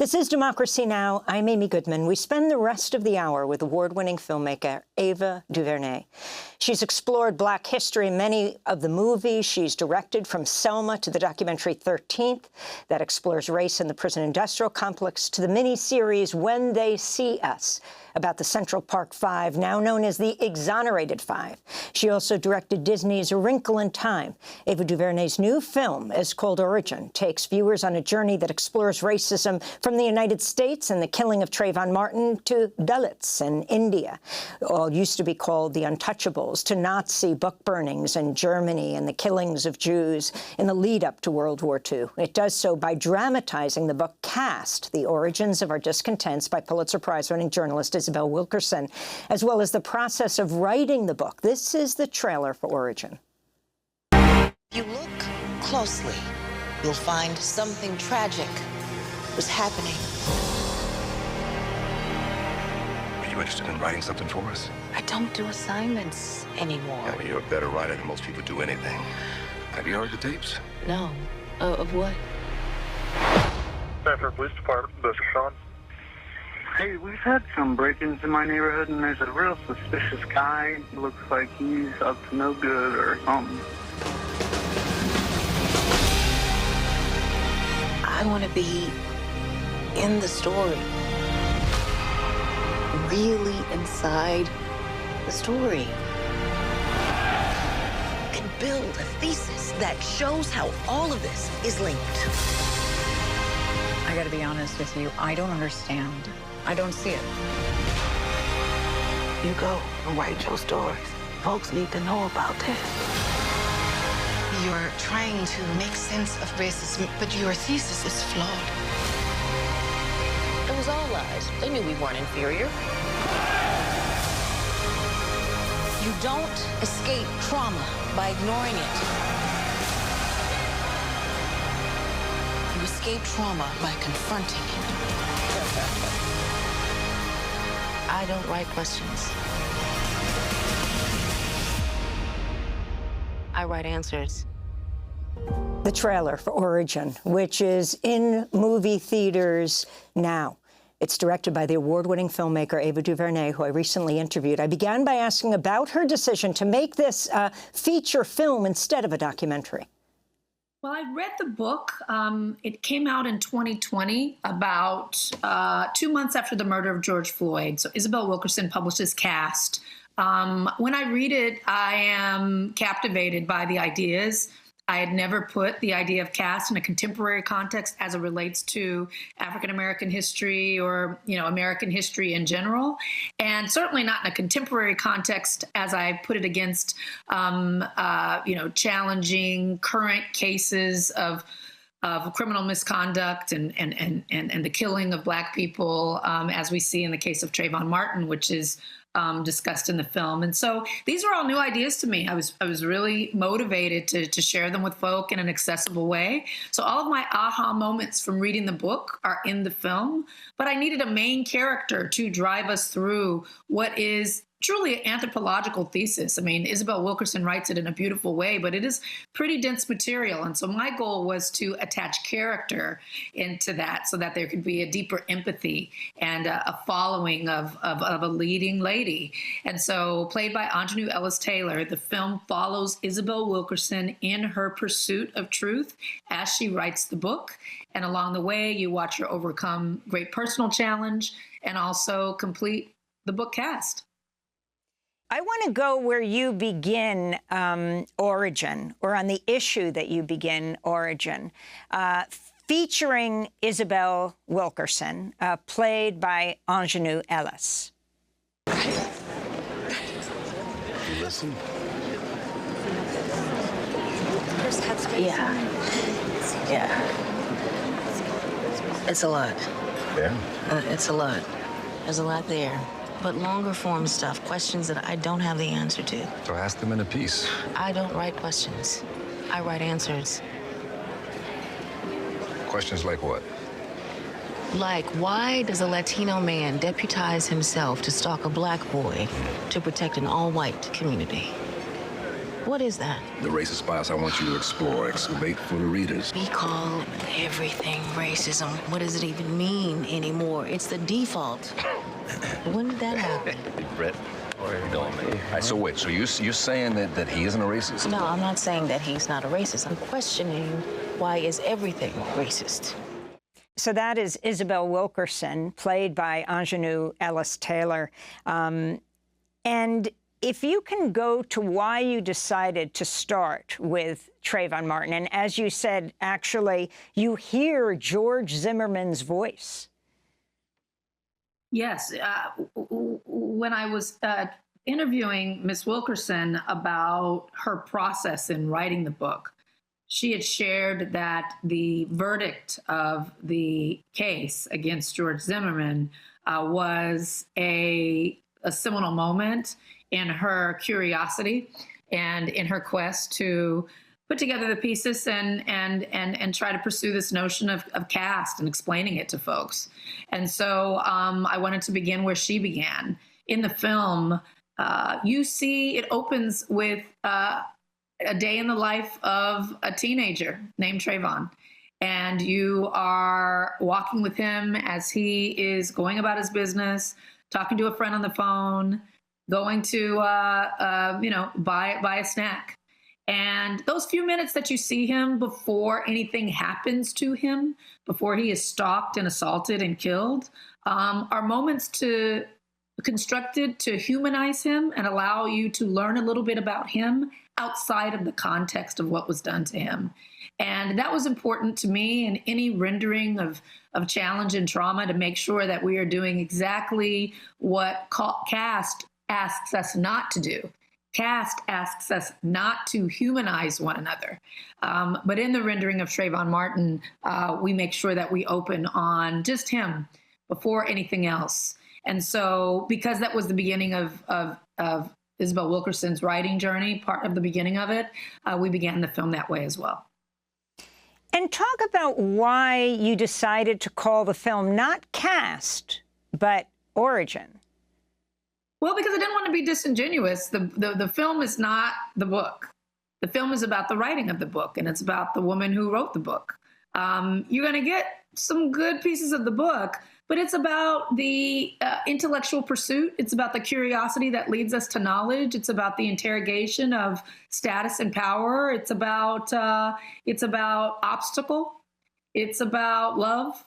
This is Democracy Now! I'm Amy Goodman. We spend the rest of the hour with award-winning filmmaker Ava DuVernay. She's explored Black history in many of the movies she's directed, from Selma to the documentary 13th, that explores race in the prison-industrial complex, to the miniseries When They See Us, about the Central Park Five, now known as the Exonerated Five. She also directed Disney's A Wrinkle in Time. Ava DuVernay's new film is called Origen, takes viewers on a journey that explores racism from the United States and the killing of Trayvon Martin to Dalits in India, all used to be called the Untouchables, to Nazi book burnings in Germany and the killings of Jews in the lead-up to World War II. It does so by dramatizing the book Cast, The Origins of Our Discontents by Pulitzer Prize-winning journalist Isabel Wilkerson, as well as the process of writing the book. This is the trailer for Origen. If you look closely, you'll find something tragic was happening. Are you interested in writing something for us? I don't do assignments anymore. Yeah, well, you're a better writer than most people do anything. Have you heard the tapes? No. Of what? Stanford Police Department, this is Sean. Hey, we've had some break-ins in my neighborhood, and there's a real suspicious guy. Looks like he's up to no good or something. I want to be in the story. Really inside the story. You can build a thesis that shows how all of this is linked. I gotta be honest with you, I don't understand. I don't see it. You go and write your stories. Folks need to know about this. You're trying to make sense of racism, but your thesis is flawed. It was all lies. They knew we weren't inferior. You don't escape trauma by ignoring it. You escape trauma by confronting it. I don't write questions. I write answers. The trailer for Origen, which is in movie theaters now. It's directed by the award-winning filmmaker Ava DuVernay, who I recently interviewed. I began by asking about her decision to make this feature film instead of a documentary. Well, I read the book. It came out in 2020, about 2 months after the murder of George Floyd. So Isabel Wilkerson publishes Cast. When I read it, I am captivated by the ideas. I had never put the idea of caste in a contemporary context as it relates to African-American history or, American history in general, and certainly not in a contemporary context as I put it against, challenging current cases of criminal misconduct and the killing of Black people, as we see in the case of Trayvon Martin, which is discussed in the film. And so these are all new ideas to me. I was really motivated to share them with folk in an accessible way. So all of my aha moments from reading the book are in the film, but I needed a main character to drive us through what is truly an anthropological thesis. I mean, Isabel Wilkerson writes it in a beautiful way, but it is pretty dense material. And so my goal was to attach character into that so that there could be a deeper empathy and a following of a leading lady. And so, played by Anjanou Ellis-Taylor, the film follows Isabel Wilkerson in her pursuit of truth as she writes the book. And along the way, you watch her overcome great personal challenge and also complete the book Cast. I want to go where you begin Origen, or on the issue that you begin Origen, featuring Isabel Wilkerson, played by Anjanou Ellis. You listen? Yeah. It's a lot. Yeah? It's a lot. There's a lot there. But longer form stuff, questions that I don't have the answer to. So ask them in a piece. I don't write questions. I write answers. Questions like what? Like, why does a Latino man deputize himself to stalk a Black boy to protect an all-white community? What is that? The racist bias I want you to explore, excavate for the readers. We call everything racism. What does it even mean anymore? It's the default. When did that happen? Brett, no, man. All right, so wait, so you're saying that he isn't a racist? No, I'm not saying that he's not a racist. I'm questioning why is everything racist. So that is Isabel Wilkerson, played by Ingenue Ellis Taylor. And if you can go to why you decided to start with Trayvon Martin, and as you said, actually, you hear George Zimmerman's voice. Yes. When I was interviewing Miss Wilkerson about her process in writing the book, she had shared that the verdict of the case against George Zimmerman was a seminal moment in her curiosity and in her quest to put together the pieces and try to pursue this notion of caste and explaining it to folks. And so I wanted to begin where she began. In the film, you see it opens with a day in the life of a teenager named Trayvon. And you are walking with him as he is going about his business, talking to a friend on the phone, going to, buy a snack. And those few minutes that you see him before anything happens to him, before he is stalked and assaulted and killed, are moments constructed to humanize him and allow you to learn a little bit about him outside of the context of what was done to him. And that was important to me in any rendering of challenge and trauma, to make sure that we are doing exactly what caste asks us not to do. Caste asks us not to humanize one another. But in the rendering of Trayvon Martin, we make sure that we open on just him before anything else. And so, because that was the beginning of Isabel Wilkerson's writing journey, part of the beginning of it, we began the film that way as well. And talk about why you decided to call the film not Cast, but Origen. Well, because I didn't want to be disingenuous. The film is not the book. The film is about the writing of the book, and it's about the woman who wrote the book. You're going to get some good pieces of the book, but it's about the intellectual pursuit. It's about the curiosity that leads us to knowledge. It's about the interrogation of status and power. It's about obstacle. It's about love.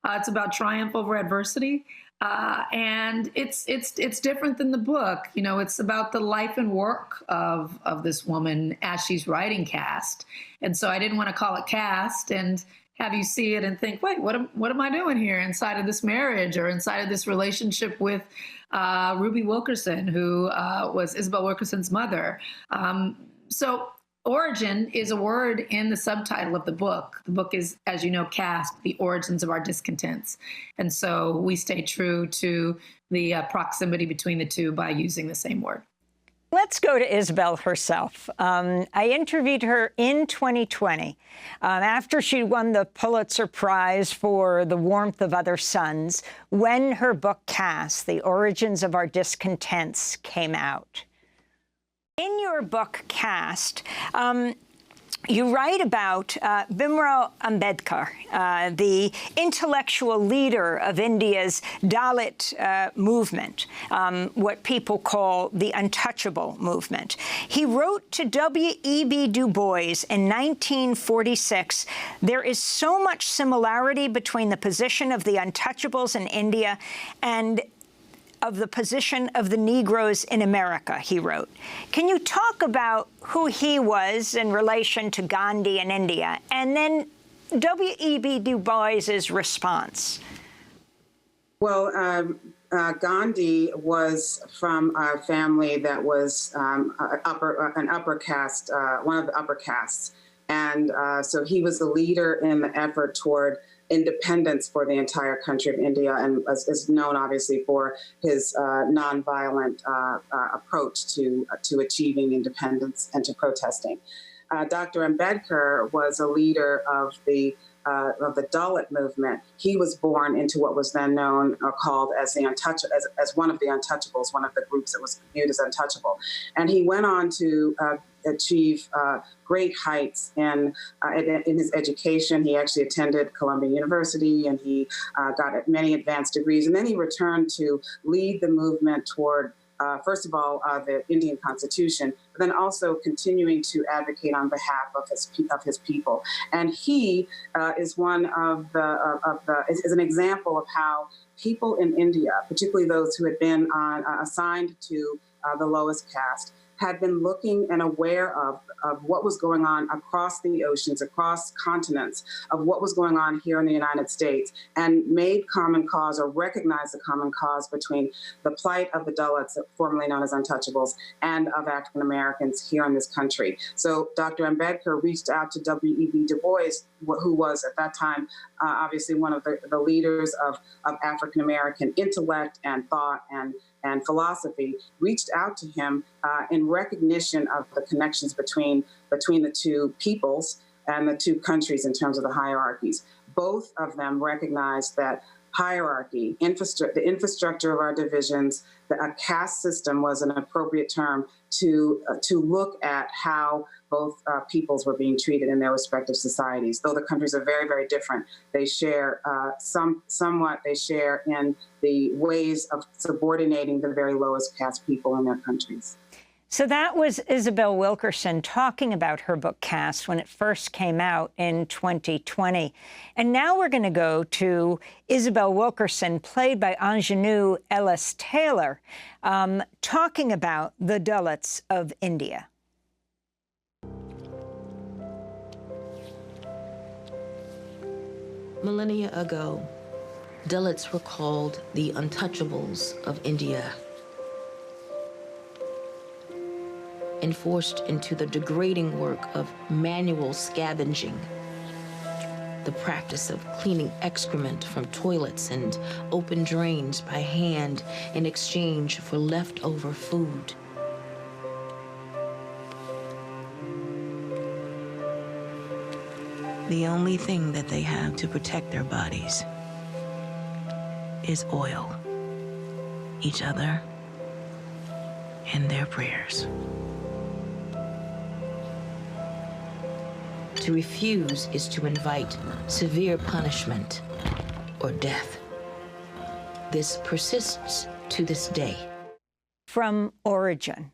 It's about triumph over adversity. And it's different than the book. You know, it's about the life and work of this woman as she's writing Cast. And so I didn't want to call it Cast and have you see it and think, wait, what am I doing here inside of this marriage or inside of this relationship with Ruby Wilkerson, who was Isabel Wilkerson's mother. So Origen is a word in the subtitle of the book. The book is, as you know, Cast, The Origins of Our Discontents. And so we stay true to the proximity between the two by using the same word. Let's go to Isabel herself. I interviewed her in 2020 after she won the Pulitzer Prize for The Warmth of Other Suns, when her book Cast, The Origins of Our Discontents, came out. In your book, Cast, you write about Bhimrao Ambedkar, the intellectual leader of India's Dalit movement, what people call the untouchable movement. He wrote to W.E.B. Du Bois in 1946, "There is so much similarity between the position of the untouchables in India and of the position of the Negroes in America," he wrote. Can you talk about who he was in relation to Gandhi in India, and then W.E.B. Du Bois's response? Well, Gandhi was from a family that was an upper caste, one of the upper castes. And so he was a leader in the effort toward independence for the entire country of India, and is known obviously for his nonviolent approach to achieving independence and to protesting. Dr. Ambedkar was a leader of the the Dalit movement, he was born into what was then known or called as as one of the untouchables, one of the groups that was viewed as untouchable. And he went on to achieve great heights in his education. He actually attended Columbia University, and he got many advanced degrees. And then he returned to lead the movement toward, first of all, the Indian Constitution, but then also continuing to advocate on behalf of his people. And he is one of is an example of how people in India, particularly those who had been assigned to the lowest caste, had been looking and aware of what was going on across the oceans, across continents, of what was going on here in the United States, and made common cause or recognized the common cause between the plight of the Dalits, formerly known as untouchables, and of African Americans here in this country. So Dr. Ambedkar reached out to W.E.B. Du Bois, who was at that time obviously one of the leaders of African American intellect and thought and philosophy, reached out to him in recognition of the connections between the two peoples and the two countries in terms of the hierarchies. Both of them recognized that hierarchy, the infrastructure of our divisions, a caste system was an appropriate term to look at how both peoples were being treated in their respective societies. Though the countries are very, very different, they share somewhat they share in the ways of subordinating the very lowest caste people in their countries. So that was Isabel Wilkerson talking about her book Cast when it first came out in 2020. And now we're going to go to Isabel Wilkerson, played by Ingenue Ellis Taylor, talking about the Dalits of India. Millennia ago, Dalits were called the untouchables of India, enforced into the degrading work of manual scavenging, the practice of cleaning excrement from toilets and open drains by hand in exchange for leftover food. The only thing that they have to protect their bodies is oil, each other, and their prayers. To refuse is to invite severe punishment or death. This persists to this day. From Origen,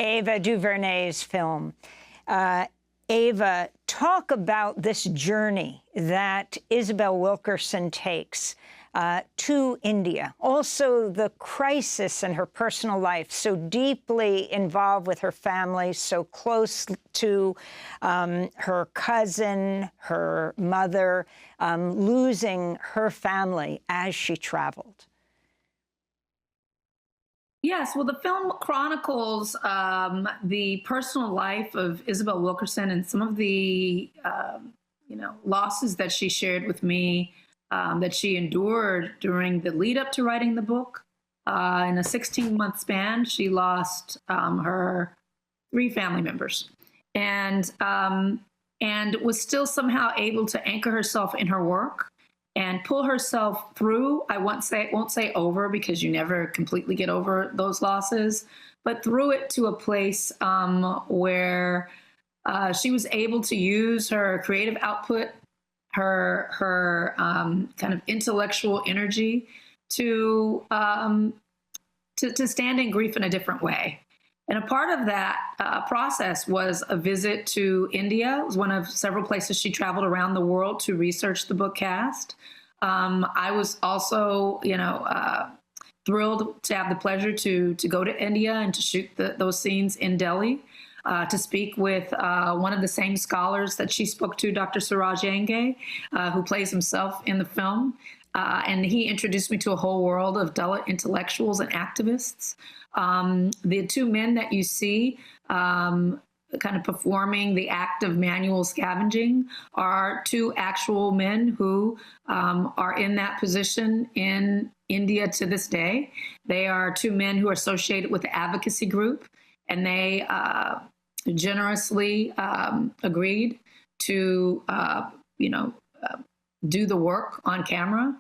Ava DuVernay's film. Ava, talk about this journey that Isabel Wilkerson takes to India. Also, the crisis in her personal life, so deeply involved with her family, so close to her cousin, her mother, losing her family as she traveled. Yes, well, the film chronicles the personal life of Isabel Wilkerson and some of the, losses that she shared with me, that she endured during the lead up to writing the book. In a 16-month span, she lost her 3 family members, and was still somehow able to anchor herself in her work and pull herself through. I won't say over, because you never completely get over those losses, but through it to a place where she was able to use her creative output, her kind of intellectual energy to stand in grief in a different way. And a part of that process was a visit to India. It was one of several places she traveled around the world to research the book Cast. I was also, thrilled to have the pleasure to go to India and to shoot those scenes in Delhi, to speak with one of the same scholars that she spoke to, Dr. Suraj Yenge, who plays himself in the film. And he introduced me to a whole world of Dalit intellectuals and activists. The 2 men that you see kind of performing the act of manual scavenging are 2 actual men who are in that position in India to this day. They are 2 men who are associated with the advocacy group, and they generously agreed to, do the work on camera.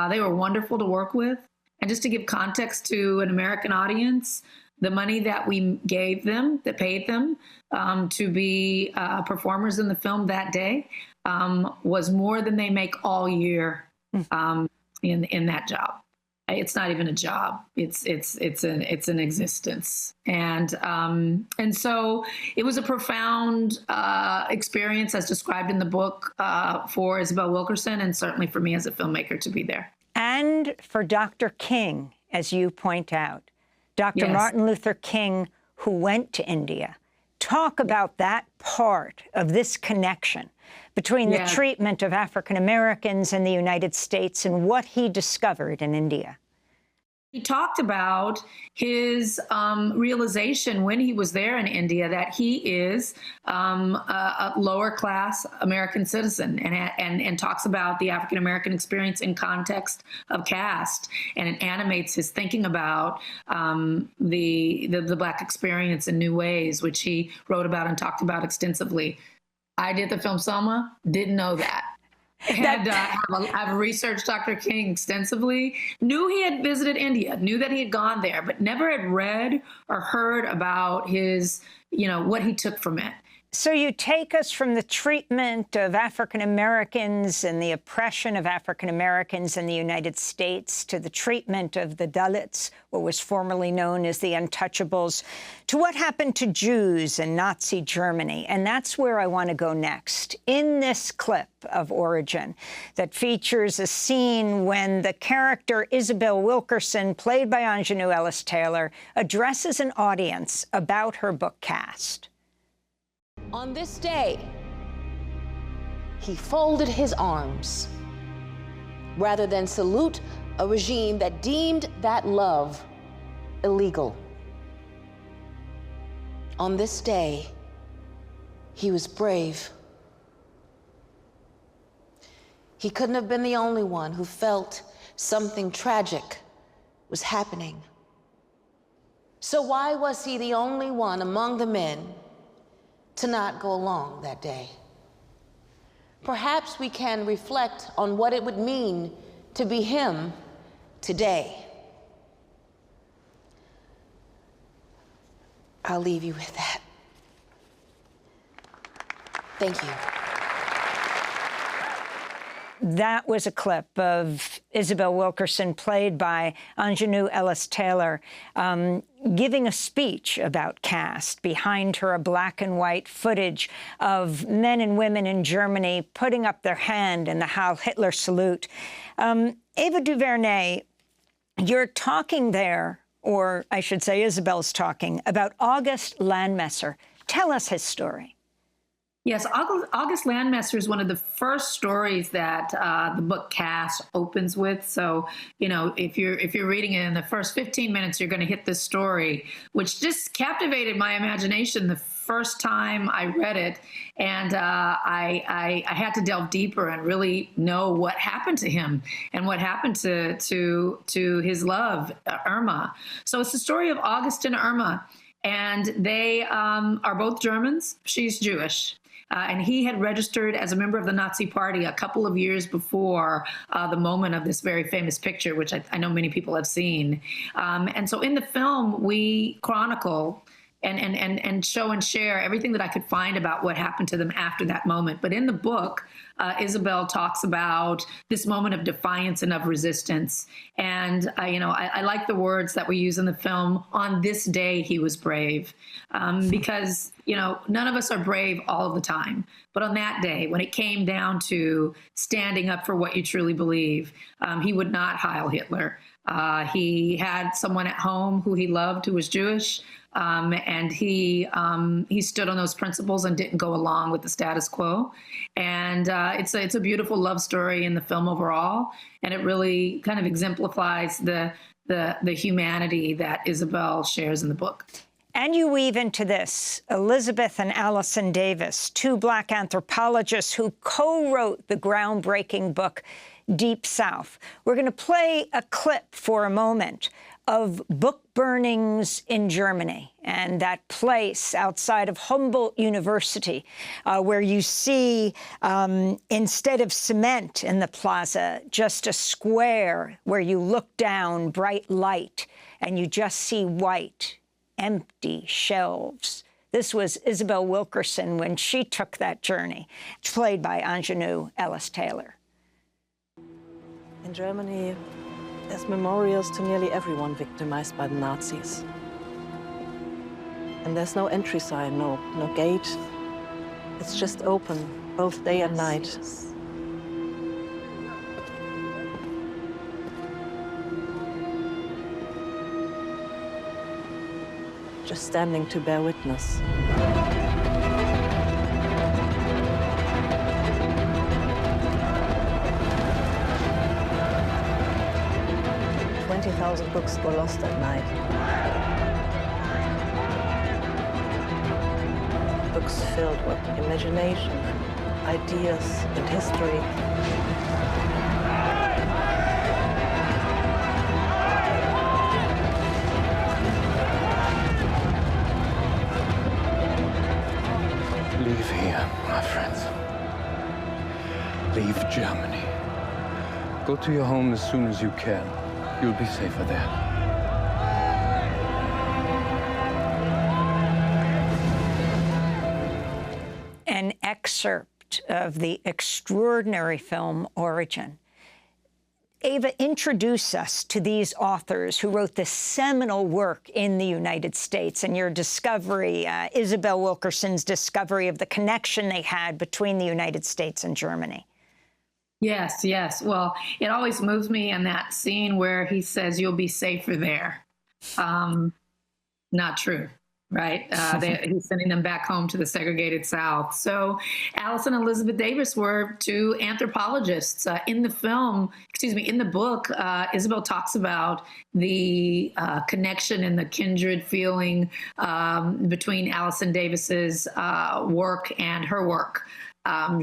They were wonderful to work with. And just to give context to an American audience, the money that we gave them, that paid them to be performers in the film that day, was more than they make all year in that job. It's not even a job. It's an existence. And so it was a profound experience, as described in the book, for Isabel Wilkerson, and certainly for me as a filmmaker to be there. And for Dr. King, as you point out, Dr. Yes. Martin Luther King, who went to India. Talk about that part of this connection between the treatment of African Americans in the United States and what he discovered in India. He talked about his realization when he was there in India that he is a lower class American citizen, and talks about the African American experience in context of caste, and it animates his thinking about the Black experience in new ways, which he wrote about and talked about extensively. I did the film Selma, didn't know that. And I've researched Dr. King extensively, knew he had visited India, knew that he had gone there, but never had read or heard about his, what he took from it. So you take us from the treatment of African Americans and the oppression of African Americans in the United States to the treatment of the Dalits, what was formerly known as the Untouchables, to what happened to Jews in Nazi Germany. And that's where I want to go next. In this clip of Origen that features a scene when the character Isabel Wilkerson, played by Ingenue Ellis-Taylor, addresses an audience about her book Cast. On this day, he folded his arms rather than salute a regime that deemed that love illegal. On this day, he was brave. He couldn't have been the only one who felt something tragic was happening. So why was he the only one among the men to not go along that day? Perhaps we can reflect on what it would mean to be him today. I'll leave you with that. Thank you. That was a clip of Isabel Wilkerson, played by Ingenue Ellis-Taylor, giving a speech about caste. Behind her, a black and white footage of men and women in Germany putting up their hand in the Heil Hitler salute. Ava DuVernay, you're talking there, or I should say Isabel's talking, about August Landmesser. Tell us his story. Yes, August Landmesser is one of the first stories that the book Cast opens with. So, if you're reading it in the first 15 minutes, you're going to hit this story, which just captivated my imagination the first time I read it. And I had to delve deeper and really know what happened to him and what happened to his love, Irma. So it's the story of August and Irma. And they are both Germans. She's Jewish. And he had registered as a member of the Nazi Party a couple of years before the moment of this very famous picture, which I know many people have seen. And so in the film, we chronicle and show and share everything that I could find about what happened to them after that moment. But in the book, Isabel talks about this moment of defiance and of resistance. And, I like the words that we use in the film, on this day he was brave, because, none of us are brave all of the time. But on that day, when it came down to standing up for what you truly believe, he would not Heil Hitler. He had someone at home who he loved who was Jewish. And he stood on those principles and didn't go along with the status quo. And it's a beautiful love story in the film overall, and it really kind of exemplifies the humanity that Isabel shares in the book. And you weave into this Elizabeth and Allison Davis, two Black anthropologists who co-wrote the groundbreaking book Deep South. We're going to play a clip for a moment of book burnings in Germany and that place outside of Humboldt University where you see, instead of cement in the plaza, just a square where you look down, bright light, and you just see white, empty shelves. This was Isabel Wilkerson when she took that journey, played by Ingenue Ellis-Taylor. In Germany, there's memorials to nearly everyone victimized by the Nazis. And there's no entry sign, no gate. It's just open, both day and night. Just standing to bear witness. 20,000 books were lost that night. Books filled with imagination, ideas, and history. Leave here, my friends. Leave Germany. Go to your home as soon as you can. You'll be safer there. An excerpt of the extraordinary film Origen. Ava, introduce us to these authors who wrote this seminal work in the United States and your discovery, Isabel Wilkerson's discovery of the connection they had between the United States and Germany. Yes, yes. Well, it always moves me in that scene where he says, "You'll be safer there." Not true, right? He's sending them back home to the segregated South. So Alice and Elizabeth Davis were two anthropologists. In the book, Isabel talks about the connection and the kindred feeling between Allison Davis's work and her work.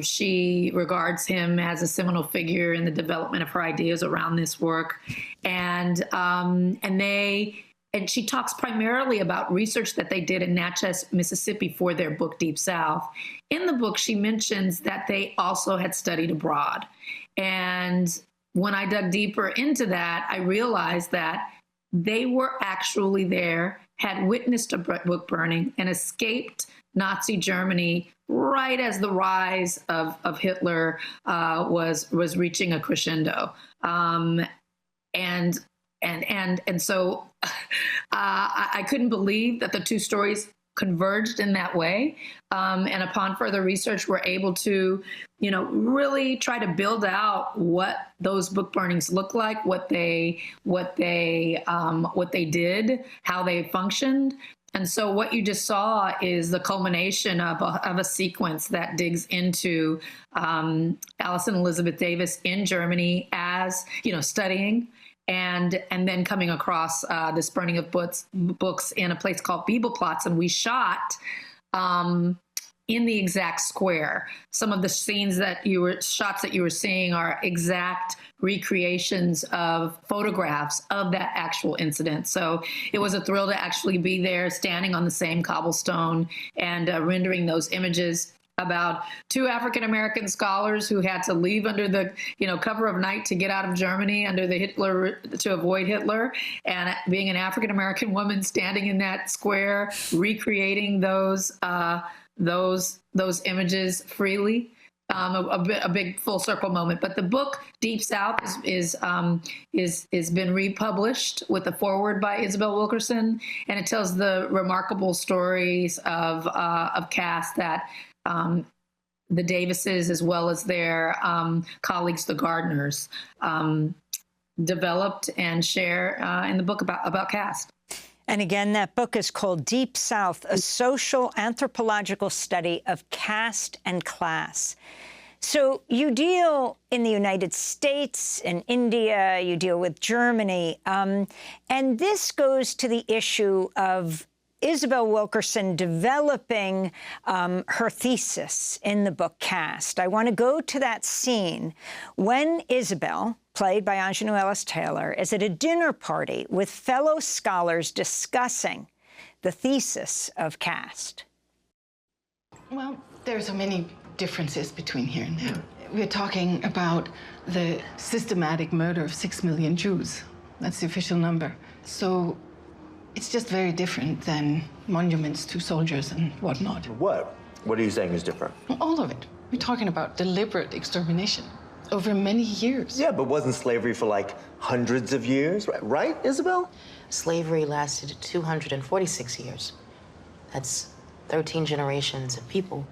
She regards him as a seminal figure in the development of her ideas around this work. And she talks primarily about research that they did in Natchez, Mississippi for their book, Deep South. In the book, she mentions that they also had studied abroad. And when I dug deeper into that, I realized that they were actually there, had witnessed a book burning, and escaped Nazi Germany right as the rise of Hitler was reaching a crescendo, and so I couldn't believe that the two stories converged in that way. And upon further research, we're able to, really try to build out what those book burnings look like, what they did, how they functioned. And so what you just saw is the culmination of a sequence that digs into Alice and Elizabeth Davis in Germany as, studying and then coming across this burning of books in a place called Bibelplatz. And we shot in the exact square. Some of the shots that you were seeing are exact recreations of photographs of that actual incident. So it was a thrill to actually be there, standing on the same cobblestone and rendering those images about two African-American scholars who had to leave under the cover of night to get out of Germany to avoid Hitler, and being an African-American woman standing in that square, recreating those images freely. A big full circle moment. But the book Deep South is been republished with a foreword by Isabel Wilkerson, and it tells the remarkable stories of Casta that the Davises, as well as their colleagues, the Gardners, developed and share in the book about Casta. And again, that book is called Deep South, a social anthropological study of caste and class. So you deal in the United States, in India, you deal with Germany, and this goes to the issue of Isabel Wilkerson developing her thesis in the book Casta. I want to go to that scene when Isabel, played by Ingenue Ellis-Taylor, is at a dinner party with fellow scholars discussing the thesis of caste. Well, there are so many differences between here and there. We're talking about the systematic murder of 6 million Jews. That's the official number. So it's just very different than monuments to soldiers and whatnot. What? What are you saying is different? All of it. We're talking about deliberate extermination over many years. Yeah, but wasn't slavery for like hundreds of years, right, Isabel? Slavery lasted 246 years. That's 13 generations of people,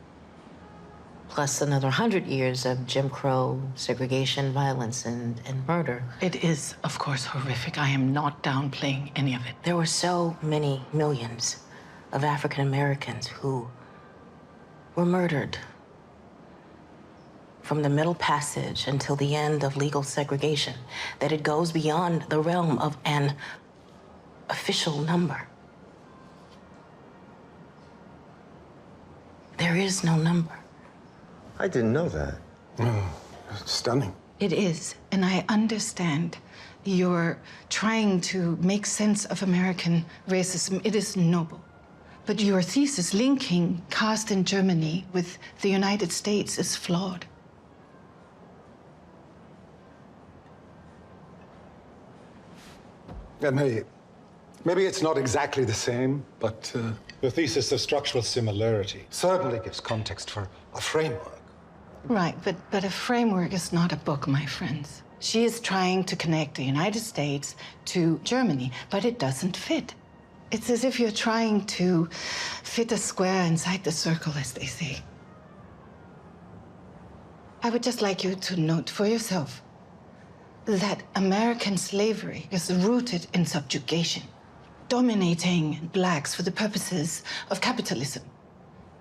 plus another 100 years of Jim Crow, segregation, violence, and murder. It is, of course, horrific. I am not downplaying any of it. There were so many millions of African Americans who were murdered from the Middle Passage until the end of legal segregation, that it goes beyond the realm of an official number. There is no number. I didn't know that. Oh, stunning. It is, and I understand you're trying to make sense of American racism. It is noble. But your thesis linking caste in Germany with the United States is flawed. And maybe it's not exactly the same, but the thesis of structural similarity certainly gives context for a framework. Right, but a framework is not a book, my friends. She is trying to connect the United States to Germany, but it doesn't fit. It's as if you're trying to fit a square inside the circle, as they say. I would just like you to note for yourself that American slavery is rooted in subjugation, dominating blacks for the purposes of capitalism,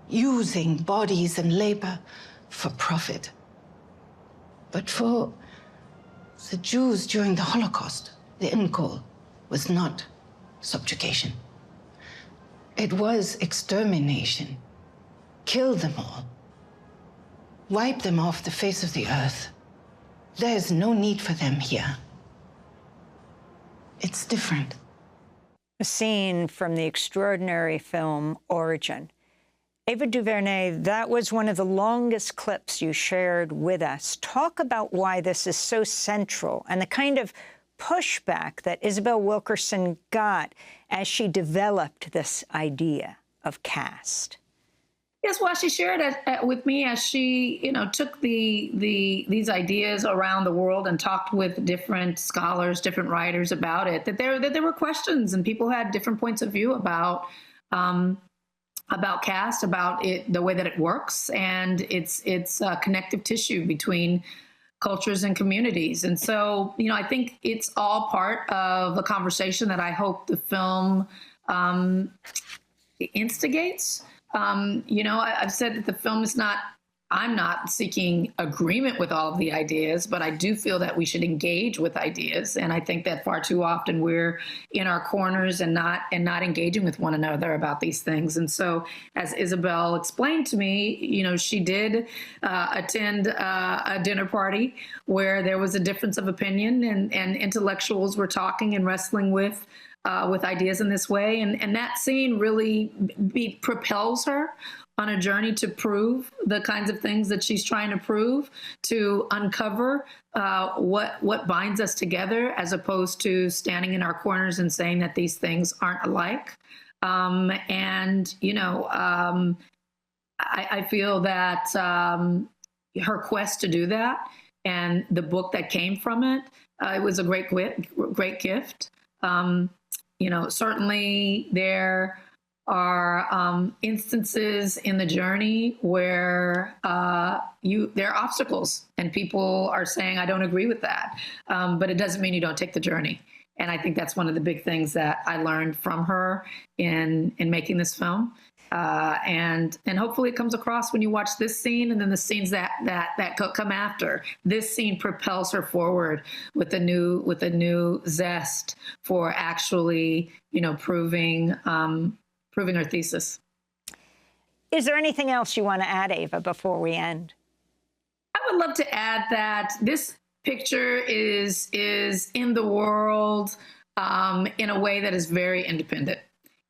using bodies and labor for profit. But for the Jews during the Holocaust, the end goal was not subjugation. It was extermination. Kill them all. Wipe them off the face of the earth. There is no need for them here. It's different. A scene from the extraordinary film Origen. Ava DuVernay, that was one of the longest clips you shared with us. Talk about why this is so central and the kind of pushback that Isabel Wilkerson got as she developed this idea of caste. Yes, well, she shared it with me as she, took these ideas around the world and talked with different scholars, different writers about it. That there were questions and people had different points of view about caste, about it, the way that it works, and its connective tissue between cultures and communities. And so, I think it's all part of the conversation that I hope the film instigates. I've said that the film is not, I'm not seeking agreement with all of the ideas, but I do feel that we should engage with ideas. And I think that far too often we're in our corners and not engaging with one another about these things. And so, as Isabel explained to me, she did attend a dinner party where there was a difference of opinion and intellectuals were talking and wrestling with ideas in this way. And that scene really propels her on a journey to prove the kinds of things that she's trying to prove, to uncover what binds us together, as opposed to standing in our corners and saying that these things aren't alike. I feel that her quest to do that and the book that came from it, it was a great gift. Certainly there are instances in the journey where there are obstacles and people are saying, I don't agree with that. But it doesn't mean you don't take the journey. And I think that's one of the big things that I learned from her in making this film. And hopefully it comes across when you watch this scene and then the scenes that come after. This scene propels her forward with a new zest for actually, proving her thesis. Is there anything else you want to add, Ava, before we end? I would love to add that this picture is in the world in a way that is very independent.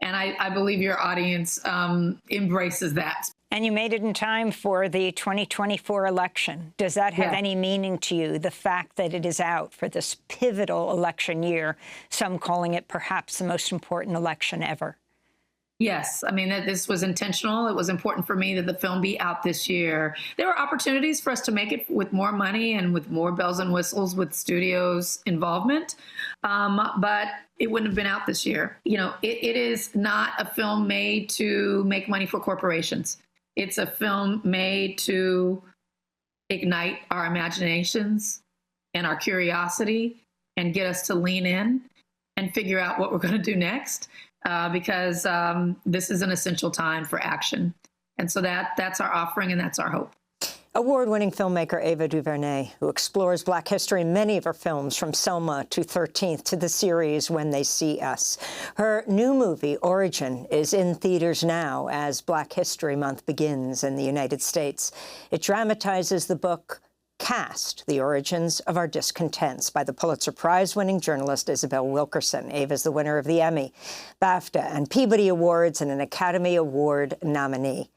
And I believe your audience embraces that. And you made it in time for the 2024 election. Does that have any meaning to you, the fact that it is out for this pivotal election year, some calling it perhaps the most important election ever? Yes, I mean, this was intentional. It was important for me that the film be out this year. There were opportunities for us to make it with more money and with more bells and whistles with studios' involvement, but it wouldn't have been out this year. You know, it is not a film made to make money for corporations. It's a film made to ignite our imaginations and our curiosity and get us to lean in and figure out what we're going to do next. Because this is an essential time for action. And so that's our offering and that's our hope. Award-winning filmmaker Ava DuVernay, who explores Black history in many of her films, from Selma to 13th to the series When They See Us. Her new movie, Origen, is in theaters now as Black History Month begins in the United States. It dramatizes the book Cast, The Origins of Our Discontents, by the Pulitzer Prize-winning journalist Isabel Wilkerson. Ava's the winner of the Emmy, BAFTA, and Peabody Awards, and an Academy Award nominee.